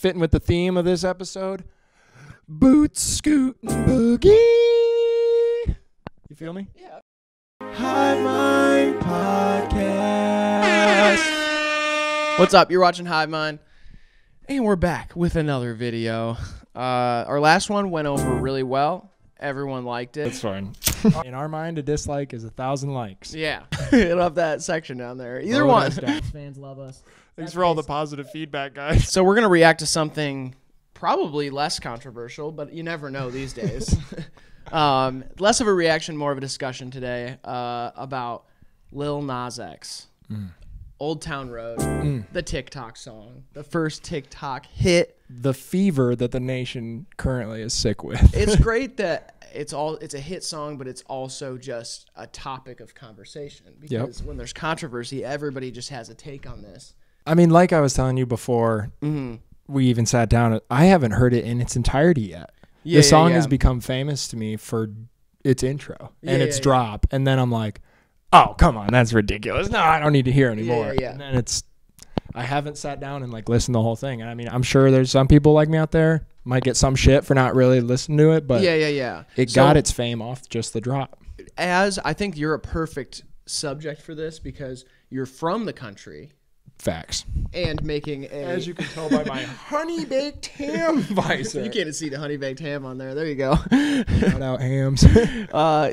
fitting with the theme of this episode. Boots, scoot, and boogie. You feel me? Yeah. Hive Mind Podcast. What's up? You're watching Hive Mind, and we're back with another video. Our last one went over really well. Everyone liked it. That's fine. In our mind, a dislike is 1,000 likes. Yeah. Hit up that section down there. Either one. Fans love us. Thanks for all the positive feedback, guys. So we're going to react to something probably less controversial, but you never know these days. Less of a reaction, more of a discussion today about Lil Nas X. Old Town Road, the TikTok song, the first TikTok hit. The fever that the nation currently is sick with. It's great that it's a hit song, but it's also just a topic of conversation because when there's controversy, everybody just has a take on this. I mean, like I was telling you before, we even sat down. I haven't heard it in its entirety yet. The song has become famous to me for its intro and its drop, and then I'm like, oh, come on, that's ridiculous. No, I don't need to hear anymore. And then I haven't sat down and like listened to the whole thing. And I mean, I'm sure there's some people like me out there might get some shit for not really listening to it, but it got its fame off just the drop. As I think you're a perfect subject for this because you're from the country. Facts. And making a... As you can tell by my honey baked ham visor. You can't see the honey baked ham on there. There you go. Shout out hams.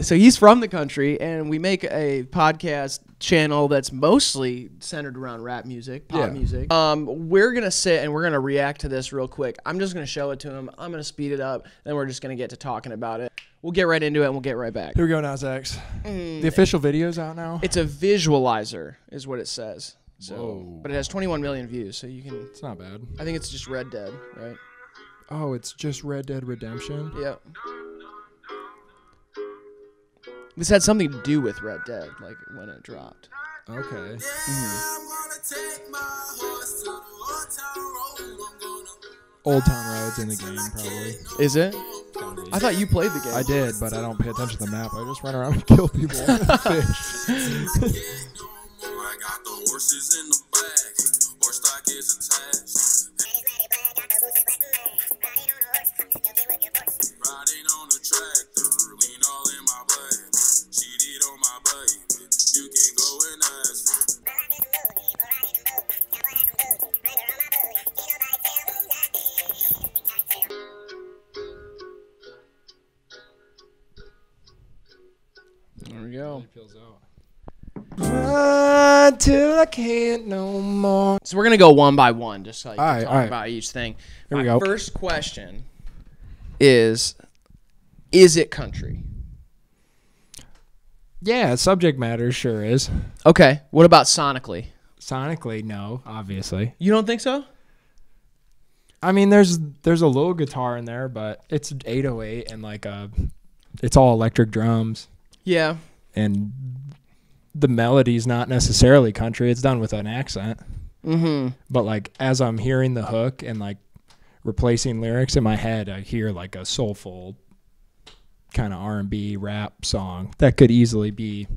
So he's from the country, and we make a podcast channel that's mostly centered around rap music, pop music. We're going to sit and we're going to react to this real quick. I'm just going to show it to him. I'm going to speed it up. Then we're just going to get to talking about it. We'll get right into it, and we'll get right back. Here we go, Nas X. The official video's out now? It's a visualizer is what it says. So, whoa. But it has 21 million views, so you can... It's not bad. I think it's just Red Dead, right? Oh, it's just Red Dead Redemption? Yep. This had something to do with Red Dead, like when it dropped. Okay. Old Town Road's in the game, probably. Is it? I thought you played the game. I did, but I don't pay attention to the map. I just run around and kill people and fish. I got the horses in the back. Horse stock is attached. Riding on a tractor, lean all in my blood. Cheated on my baby. You can go and ask. There we go. Run till I can't no more. So we're gonna go one by one, just so you can talk all right. about each thing. Here we go. First question is it country? Yeah, subject matter sure is. Okay. What about sonically? Sonically, no, obviously. You don't think so? I mean, there's a little guitar in there, but it's 808 and like it's all electric drums. Yeah. And the melody's not necessarily country. It's done with an accent. But like as I'm hearing the hook and like replacing lyrics in my head, I hear like a soulful kind of R&B rap song that could easily be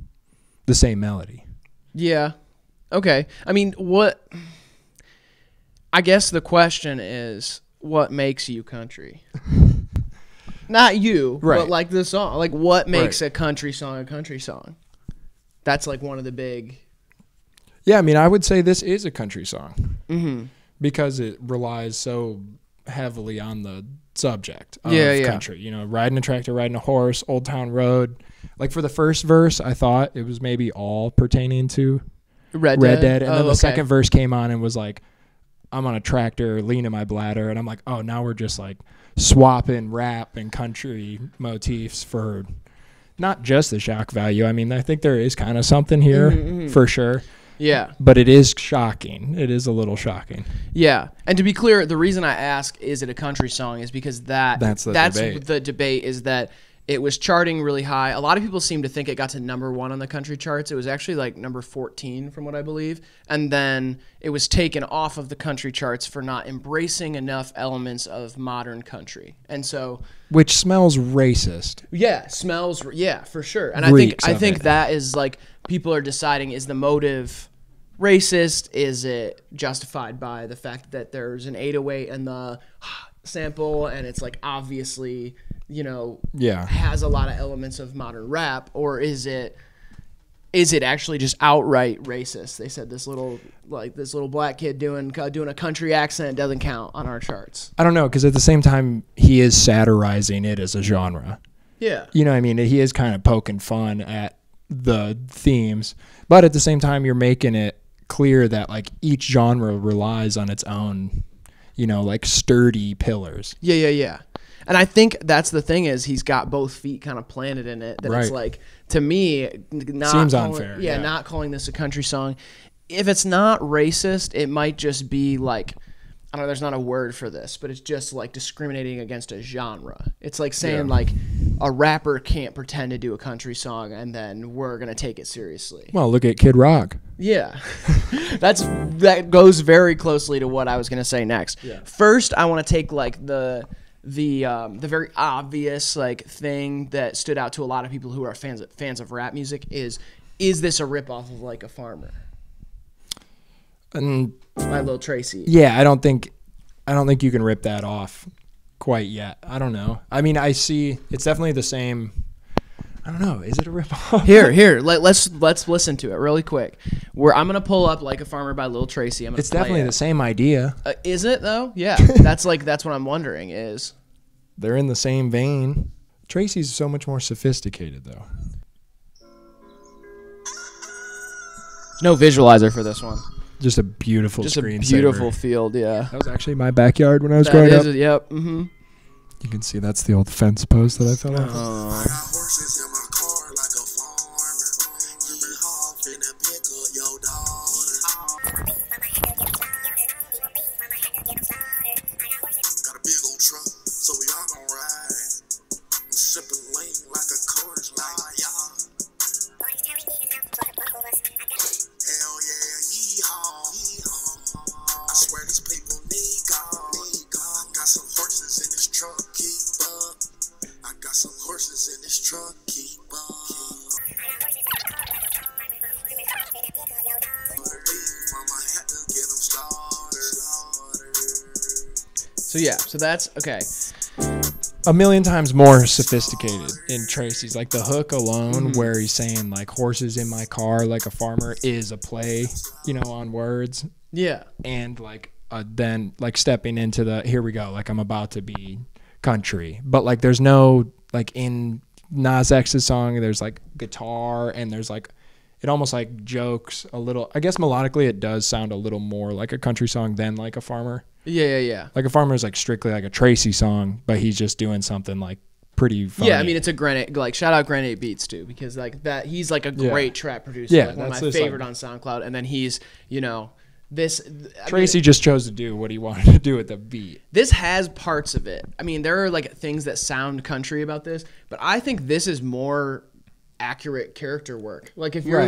the same melody. Yeah. Okay. I mean, I guess the question is, what makes you country? Not you, but like the song. Like, what makes a country song a country song? That's like one of the big... Yeah, I mean, I would say this is a country song. Because it relies so heavily on the subject of country. You know, riding a tractor, riding a horse, Old Town Road. Like for the first verse, I thought it was maybe all pertaining to Red Dead. And then the second verse came on and was like, I'm on a tractor, leaning my bladder. And I'm like, oh, now we're just like swapping rap and country motifs for not just the shock value. I mean, I think there is kind of something here for sure. Yeah. But it is shocking. It is a little shocking. Yeah. And to be clear, the reason I ask, is it a country song, is because that's debate. The debate is that it was charting really high. A lot of people seem to think it got to #1 on the country charts. It was actually like number 14 from what I believe. And then it was taken off of the country charts for not embracing enough elements of modern country. And so... Which smells racist. Yeah, smells... Yeah, for sure. And I think that is like... People are deciding, is the motive racist? Is it justified by the fact that there's an 808 in the sample and it's like obviously, has a lot of elements of modern rap, or is it actually just outright racist? They said this little black kid doing a country accent doesn't count on our charts. I don't know, because at the same time he is satirizing it as a genre. Yeah. You know what I mean? He is kind of poking fun at the themes, but at the same time you're making it clear that like each genre relies on its own, like sturdy pillars. Yeah. And I think that's the thing, is he's got both feet kind of planted in it. That right. It's like, to me, seems unfair. Yeah, not calling this a country song. If it's not racist, it might just be like, I don't know, there's not a word for this, but it's just like discriminating against a genre. It's like saying like a rapper can't pretend to do a country song and then we're going to take it seriously. Well, look at Kid Rock. Yeah. That goes very closely to what I was going to say next. Yeah. First, I want to take like the very obvious like thing that stood out to a lot of people who are fans of rap music is this a ripoff of Like a Farmer? And by Lil Tracy. Yeah, I don't think you can rip that off quite yet. I don't know. I mean, I see it's definitely the same. I don't know. Is it a ripoff? Here. Let's listen to it really quick. I'm gonna pull up Like a Farmer by Lil Tracy. It's definitely the same idea. Is it though? Yeah. That's what I'm wondering. Is they're in the same vein. Tracy's so much more sophisticated though. No visualizer for this one. Just a beautiful screensaver. Just a beautiful field, yeah. That was actually my backyard when I was growing up. Yep. Mm-hmm. You can see that's the old fence post that I fell off. I got horses in my car like a farmer. You off in a pickle, your daughter. Got a big old truck, so we all gon' ride. I'm sipping lean like a Coors Light, y'all. Hell yeah, yeehaw. I swear these people need God. I got some horses in this truck, keep up. I got some horses in this truck, keep up. Mama had to get them started. So that's okay. A million times more sophisticated in Tracy's. Like the hook alone, where he's saying like horses in my car like a farmer, is a play, on words. Yeah. And like then like stepping into the here we go, like I'm about to be country, but like there's no like in Nas X's song there's like guitar and there's like it almost like jokes a little. I guess melodically it does sound a little more like a country song than Like a Farmer. Yeah. Like a Farmer is like strictly like a Tracy song, but he's just doing something like pretty funny. Yeah, I mean it's a Grenade, like shout out Grenade Beats too, because like that he's like a great trap producer. Yeah, like one of my favorite on SoundCloud, and then he's Tracy just chose to do what he wanted to do with the beat. This has parts of it. I mean, there are like things that sound country about this, but I think this is more accurate character work. Like if you're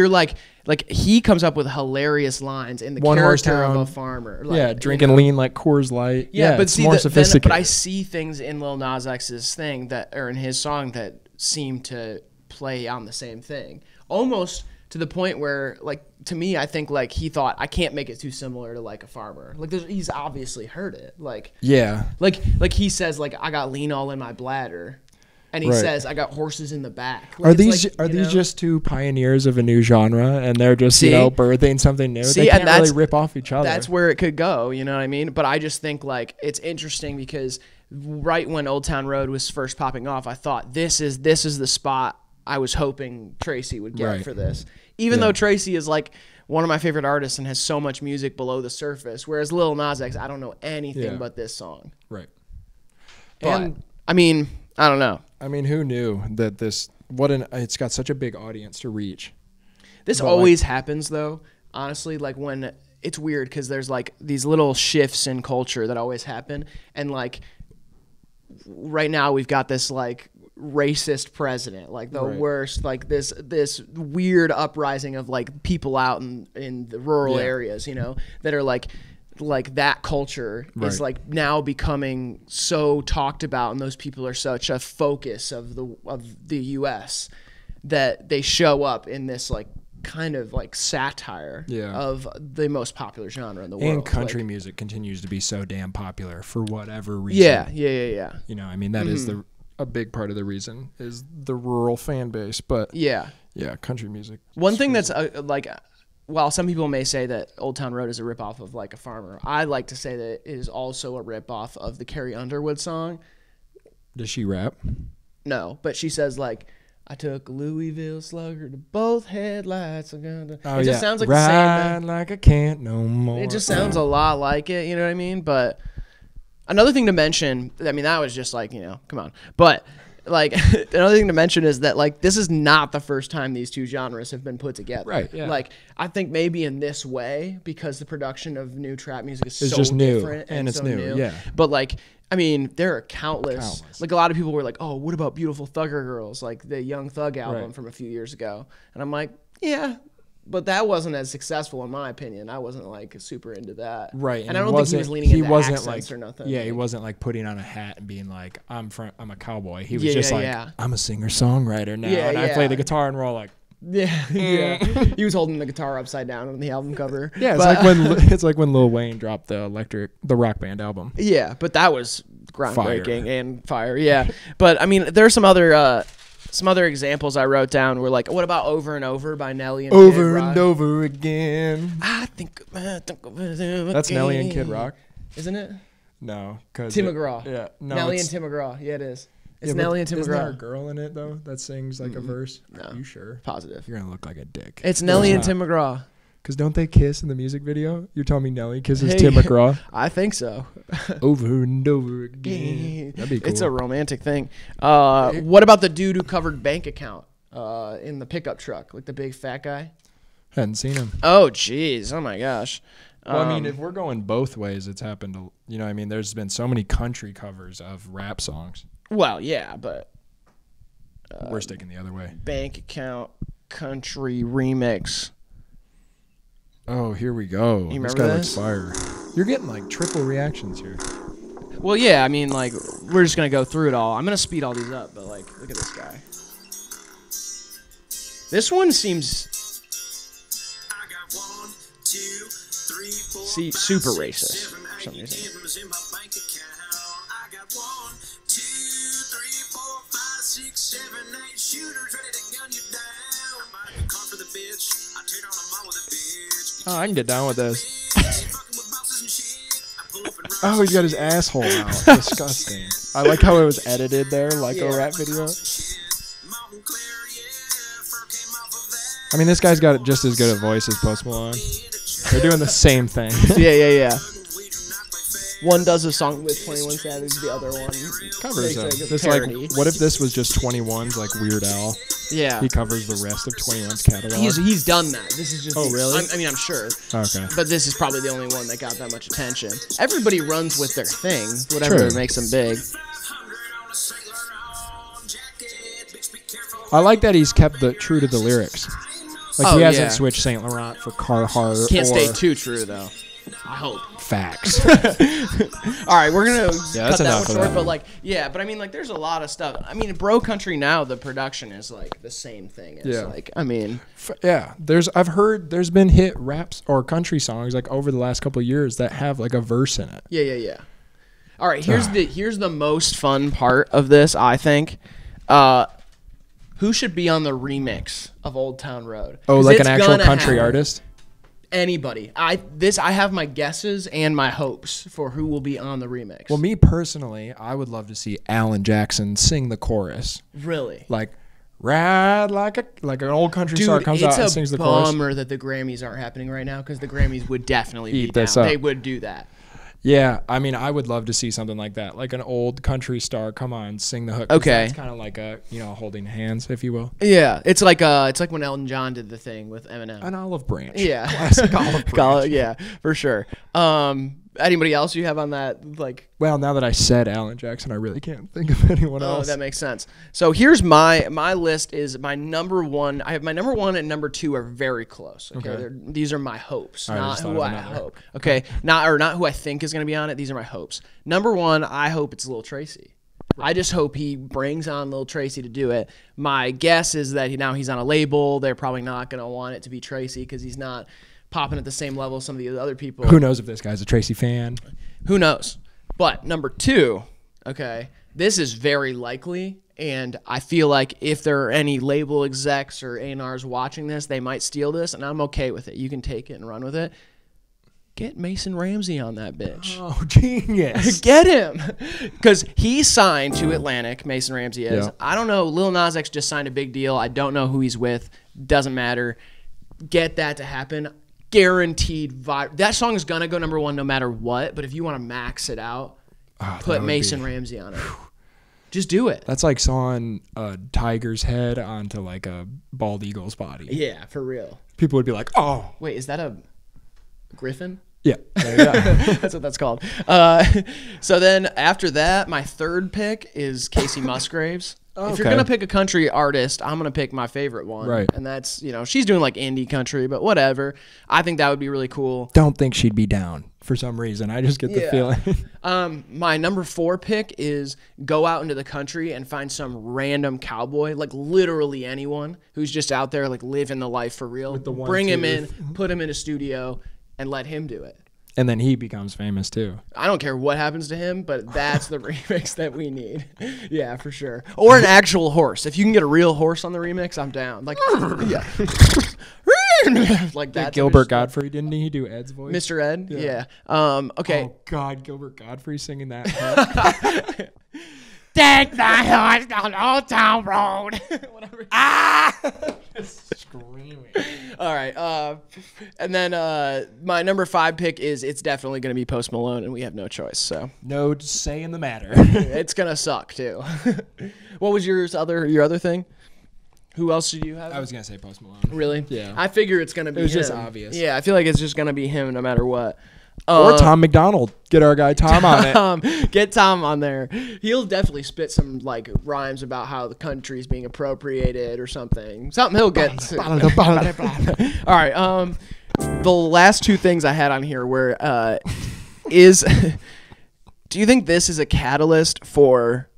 like he comes up with hilarious lines in the character of a farmer. Like, drinking lean like Coors Light. Yeah, but it's more sophisticated. But I see things in Lil Nas X's thing in his song that seem to play on the same thing. Almost to the point where, like, to me, I think like he thought I can't make it too similar to Like a Farmer. Like he's obviously heard it. Like like he says like I got lean all in my bladder. And he says, "I got horses in the back." Like, are these just two pioneers of a new genre, and they're just birthing something new? They can't really rip off each other. That's where it could go. You know what I mean? But I just think like it's interesting because right when Old Town Road was first popping off, I thought this is the spot I was hoping Tracy would get for this. Even though Tracy is like one of my favorite artists and has so much music below the surface, whereas Lil Nas X, I don't know anything but this song. Right. But and I mean, I don't know. I mean, who knew that it's got such a big audience to reach. This always happens though, honestly, like when it's weird because there's like these little shifts in culture that always happen. And like right now we've got this like racist president, like the worst, like this weird uprising of like people out in the rural areas, that are like that culture is like now becoming so talked about, and those people are such a focus of the US that they show up in this like kind of like satire of the most popular genre in the world. And country music continues to be so damn popular for whatever reason. Yeah. You know, I mean, that is a big part of the reason is the rural fan base. But yeah, country music. One thing that's like, while some people may say that Old Town Road is a ripoff of Like a Farmer, I like to say that it is also a ripoff of the Carrie Underwood song. Does she rap? No, but she says like, I took a Louisville Slugger to both headlights. It just sounds like the same thing. Like I can't no more. It just sounds a lot like it, you know what I mean? But another thing to mention, I mean, that was just like, you know, come on. But like another thing to mention is that like this is not the first time these two genres have been put together. Right. Yeah. Like I think maybe in this way because the production of new trap music is so just different new and it's so new. Yeah. But like I mean, there are countless. Like a lot of people were like, "Oh, what about Beautiful Thugger Girls?" Like the Young Thug album from a few years ago. And I'm like, yeah, but that wasn't as successful in my opinion. I wasn't like super into that. Right. And I don't think he was leaning into accents or nothing. Yeah, like, he wasn't like putting on a hat and being like, I'm a cowboy. He was just like, I'm a singer-songwriter now. And I play the guitar and we're all like, yeah. He was holding the guitar upside down on the album cover. Yeah, it's like when Lil Wayne dropped the Rock Band album. Yeah, but that was groundbreaking and fire. Yeah, but I mean, there's some other examples I wrote down. Were like, what about Over and Over by Nelly and Over Kid Rock? and Over Again. I think That's Nelly and Kid Rock, isn't it? No, because Tim McGraw. Yeah, no, Nelly and Tim McGraw. Yeah, it is. It's Nelly and Tim McGraw. Isn't there a girl in it though that sings like a verse? No. Are you sure? Positive. You're gonna look like a dick. It's Nelly and Tim McGraw. Because don't they kiss in the music video? You're telling me Nelly kisses Tim McGraw? I think so. Over and over again. That'd be cool. It's a romantic thing. What about the dude who covered Bank Account in the pickup truck, like the big fat guy? Hadn't seen him. Oh, jeez. Oh, my gosh. Well, I mean, if we're going both ways, it's happened to, you know, I mean, there's been so many country covers of rap songs. Well, yeah, but we're sticking the other way. Bank Account country remix. Oh, here we go. You this guy looks fire. You're getting like triple reactions here. Well, yeah, I mean, like, we're just going to go through it all. I'm going to speed all these up, but, like, look at this guy. This one seems super racist for some reason. Oh, I can get down with this. Oh, he's got his asshole out. Disgusting. I like how it was edited there, like a rap video. I mean, this guy's got just as good a voice as Post Malone. They're doing the same thing. Yeah. One does a song with 21 Savage, the other one covers him. It's like, what if this was just 21's like Weird Al? Yeah. He covers the rest of 21's catalog. He's done that. This is just. Oh, really? I mean, I'm sure. Okay. But this is probably the only one that got that much attention. Everybody runs with their thing, whatever makes them big. I like that he's kept true to the lyrics. Like he hasn't switched Saint Laurent for Carhartt. Can't stay too true though. I hope. Facts. All right, we're gonna cut that one short, that. but I mean, like, there's a lot of stuff. I mean, bro country now, the production is like the same thing. It's like, I mean, I've heard there's been hit raps or country songs like over the last couple of years that have like a verse in it. Yeah. All right, here's the most fun part of this, I think. Who should be on the remix of Old Town Road? Oh, like an actual country artist? Anybody. I have my guesses and my hopes for who will be on the remix. Well, me personally, I would love to see Alan Jackson sing the chorus. Really? Like, ride like an old country star comes out and sings the chorus. It's a bummer that the Grammys aren't happening right now because the Grammys would definitely be down. They would do that. Yeah, I mean, I would love to see something like that, like an old country star come on, sing the hook. Okay, it's kind of like a holding hands, if you will. Yeah, it's like when Elton John did the thing with Eminem. An olive branch. Yeah, classic olive branch. Yeah, for sure. Anybody else you have on that? Like, well, now that I said Alan Jackson, I really can't think of anyone else. Oh, that makes sense. So here's my list. Is my number one. I have my number one and number two are very close. Okay. These are my hopes, not who I hope. Okay, not who I think is going to be on it. These are my hopes. Number one, I hope it's Lil Tracy. I just hope he brings on Lil Tracy to do it. My guess is that he's on a label. They're probably not going to want it to be Tracy because he's not popping at the same level as some of the other people. Who knows if this guy's a Tracy fan? Who knows? But number 2, okay, this is very likely, and I feel like if there are any label execs or A&Rs watching this, they might steal this, and I'm okay with it. You can take it and run with it. Get Mason Ramsey on that bitch. Oh, genius. Get him. Because he signed to Atlantic, Mason Ramsey is. Yeah. I don't know. Lil Nas X just signed a big deal. I don't know who he's with. Doesn't matter. Get that to happen. Guaranteed vibe. That song is going to go number 1 no matter what, but if you want to max it out, put Mason Ramsey on it. Just do it. That's like sawing a tiger's head onto like a bald eagle's body. Yeah, for real. People would be like, oh. Wait, is that a griffin? Yeah. That's what that's called. So then after that, my 3rd pick is Casey Musgraves. If you're going to pick a country artist, I'm going to pick my favorite one. Right. And that's, she's doing like indie country, but whatever. I think that would be really cool. Don't think she'd be down for some reason. I just get the feeling. My number 4 pick is go out into the country and find some random cowboy, like literally anyone who's just out there like living the life for real. Bring him in, put him in a studio, and let him do it. And then he becomes famous too. I don't care what happens to him, but that's the remix that we need. Yeah, for sure. Or an actual horse. If you can get a real horse on the remix, I'm down. Like, yeah. Like that. Gilbert Godfrey, didn't he do Ed's voice? Mr. Ed? Yeah. Okay. Oh, God, Gilbert Godfrey singing that. Take the horse down Old Town Road. Whatever. Just screaming. All right. And then my number 5 pick is it's definitely going to be Post Malone, and we have no choice. So no say in the matter. It's going to suck, too. What was your other thing? Who else did you have? I was going to say Post Malone. Really? Yeah. I figure it's going to be him. It was just obvious. Yeah, I feel like it's just going to be him no matter what. Or Tom McDonald. Get our guy Tom on it. Get Tom on there. He'll definitely spit some like rhymes about how the country's being appropriated or something. Something he'll get to. All right. The last 2 things I had on here were do you think this is a catalyst for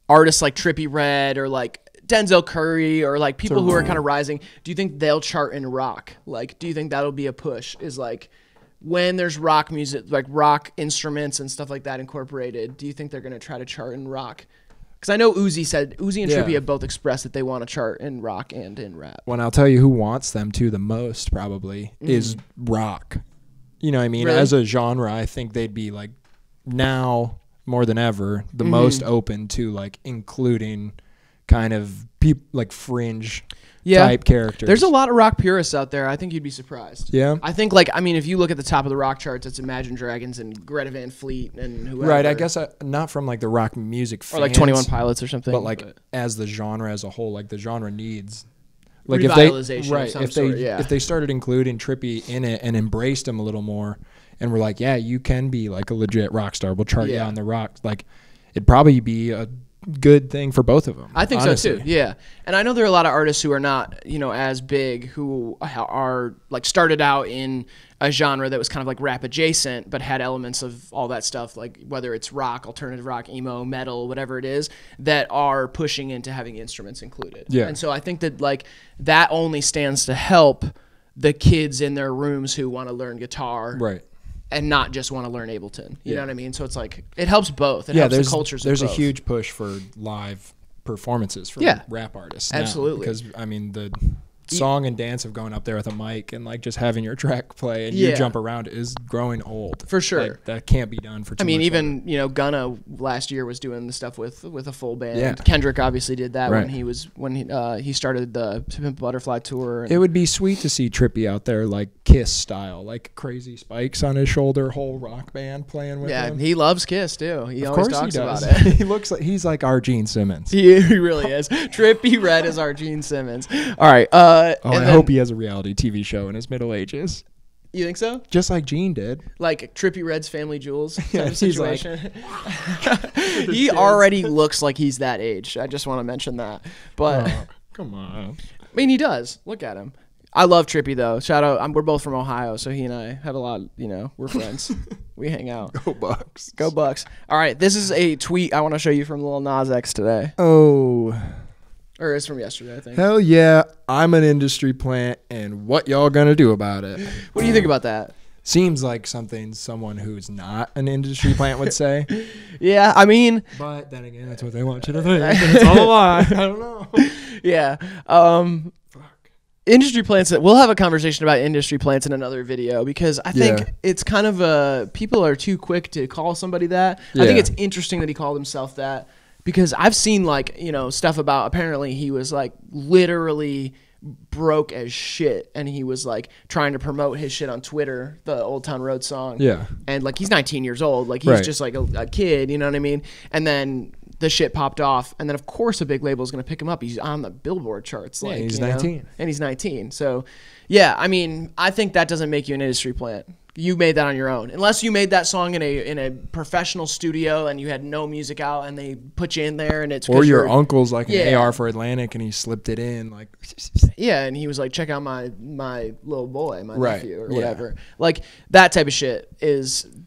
artists like Trippie Redd or like Denzel Curry or like people who are kind of rising? Do you think they'll chart in rock? Like, do you think that'll be a push? Is like when there's rock music, like rock instruments and stuff like that incorporated, do you think they're going to try to chart in rock? Because I know Uzi and Trippie have both expressed that they want to chart in rock and in rap. Well, I'll tell you who wants them to the most probably is rock. You know what I mean? Really? As a genre, I think they'd be like now more than ever the most open to like including kind of like fringe type characters. There's a lot of rock purists out there. I think you'd be surprised. Yeah. I think if you look at the top of the rock charts, it's Imagine Dragons and Greta Van Fleet and whoever. Right. I guess not from like the rock music fans, or like 21 Pilots or something. But like as the genre as a whole, like the genre needs like if they started including Trippie in it and embraced him a little more and were like, yeah, you can be like a legit rock star. We'll chart you on the rock. Like it'd probably be a good thing for both of them. I think so too. Yeah. And I know there are a lot of artists who are not, as big, who are like started out in a genre that was kind of like rap adjacent, but had elements of all that stuff, like whether it's rock, alternative rock, emo, metal, whatever it is, that are pushing into having instruments included. Yeah. And so I think that like that only stands to help the kids in their rooms who want to learn guitar. Right. And not just want to learn Ableton. You know what I mean? So it's like, it helps both. It helps the cultures of both. There's a huge push for live performances for rap artists. Absolutely. Now, because, I mean, the song and dance of going up there with a mic and like just having your track play and you jump around is growing old. For sure. Like, that can't be done for too much even, longer. Gunna last year was doing the stuff with a full band. Yeah. Kendrick obviously did that when he started the Pimp Butterfly tour. It would be sweet to see Trippie out there like Kiss style, like crazy spikes on his shoulder, whole rock band playing with him. Yeah, he loves Kiss too. He of always course talks he does. about it. He looks like he's like our Gene Simmons. He really is. Trippie Redd is our Gene Simmons. All right. I hope he has a reality TV show in his middle ages. You think so? Just like Gene did. Like Trippie Redd's Family Jewels type of situation. He already looks like he's that age. I just want to mention that. But come on. I mean, he does. Look at him. I love Trippy though. Shout out. We're both from Ohio, so he and I have a lot. We're friends. We hang out. Go Bucks. Go Bucks. All right, this is a tweet I want to show you from Lil Nas X today. Oh. Or it's from yesterday, I think. Hell yeah, I'm an industry plant, and what y'all gonna do about it? What do you think about that? Seems like something someone who's not an industry plant would say. Yeah, I mean. But then again, that's what they want you to think. And it's all a lie. I don't know. Yeah. Industry plants. We'll have a conversation about industry plants in another video because I think it's kind of people are too quick to call somebody that. I think it's interesting that he called himself that because I've seen stuff about apparently he was like literally broke as shit and he was like trying to promote his shit on Twitter, the Old Town Road song. Yeah. And like he's 19 years old, like he's just like a kid, you know what I mean? And then the shit popped off, and then of course a big label is going to pick him up. He's on the Billboard charts, like he's 19, and he's 19. So, yeah, I mean, I think that doesn't make you an industry plant. You made that on your own, unless you made that song in a professional studio and you had no music out and they put you in there and it's or your uncle's like an AR for Atlantic and he slipped it in like and he was like, check out my little boy, my nephew or whatever. Like that type of shit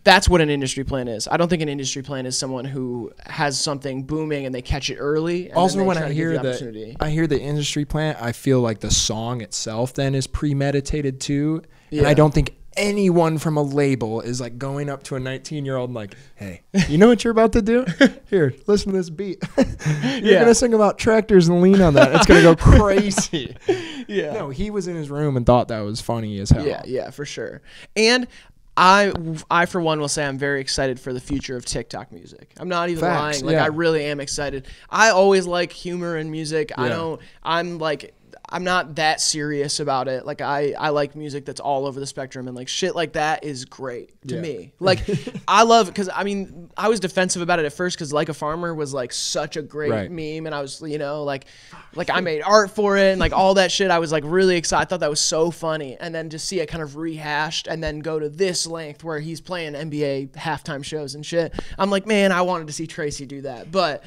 that's what an industry plant is. I don't think an industry plant is someone who has something booming and they catch it early. And also, when I hear the industry plant, I feel like the song itself then is premeditated too, and I don't think anyone from a label is like going up to a 19-year-old and like, hey, you know what you're about to do? Here, listen to this beat. You're gonna sing about tractors and lean on that. It's gonna go crazy. No, he was in his room and thought that was funny as hell. Yeah, for sure. And I for one will say I'm very excited for the future of TikTok music. I'm not even lying. Like I really am excited. I always like humor in music. I'm not that serious about it. Like I like music that's all over the spectrum, and like shit like that is great to me. Like I love, because I mean I was defensive about it at first because Like a Farmer was like such a great meme, and I was like I made art for it and like all that shit. I was like really excited. I thought that was so funny, and then to see it kind of rehashed and then go to this length where he's playing NBA halftime shows and shit. I'm like, man, I wanted to see Tracy do that, but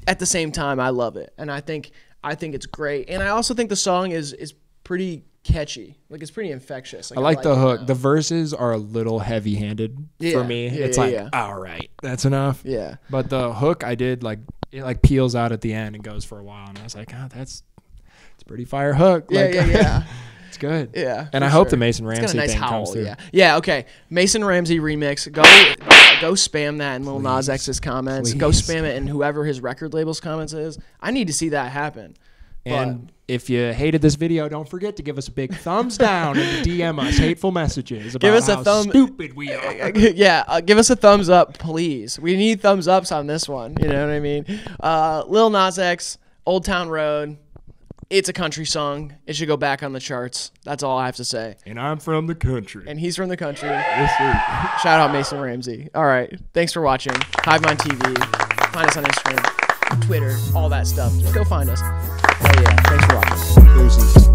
at the same time I love it, and I think it's great, and I also think the song is pretty catchy. Like it's pretty infectious. Like, I like the hook. The verses are a little heavy-handed for me. It's all right, that's enough. Yeah. But the hook, I did like it like peels out at the end and goes for a while, and I was like, it's a pretty fire hook. Yeah. It's good. Yeah. And I hope the Mason Ramsey thing comes through. Yeah. Okay. Mason Ramsey remix. Go spam that in Lil Nas X's comments. Go spam it in whoever his record label's comments is. I need to see that happen. And if you hated this video, don't forget to give us a big thumbs down and DM us hateful messages about how stupid we are. Give us a thumbs up, please. We need thumbs ups on this one. You know what I mean? Lil Nas X, Old Town Road. It's a country song. It should go back on the charts. That's all I have to say. And I'm from the country. And he's from the country. Yes, sir. Shout out Mason Ramsey. All right. Thanks for watching. Hivemind TV. Find us on Instagram, Twitter, all that stuff. Just go find us. Oh, yeah. Thanks for watching. Deuces.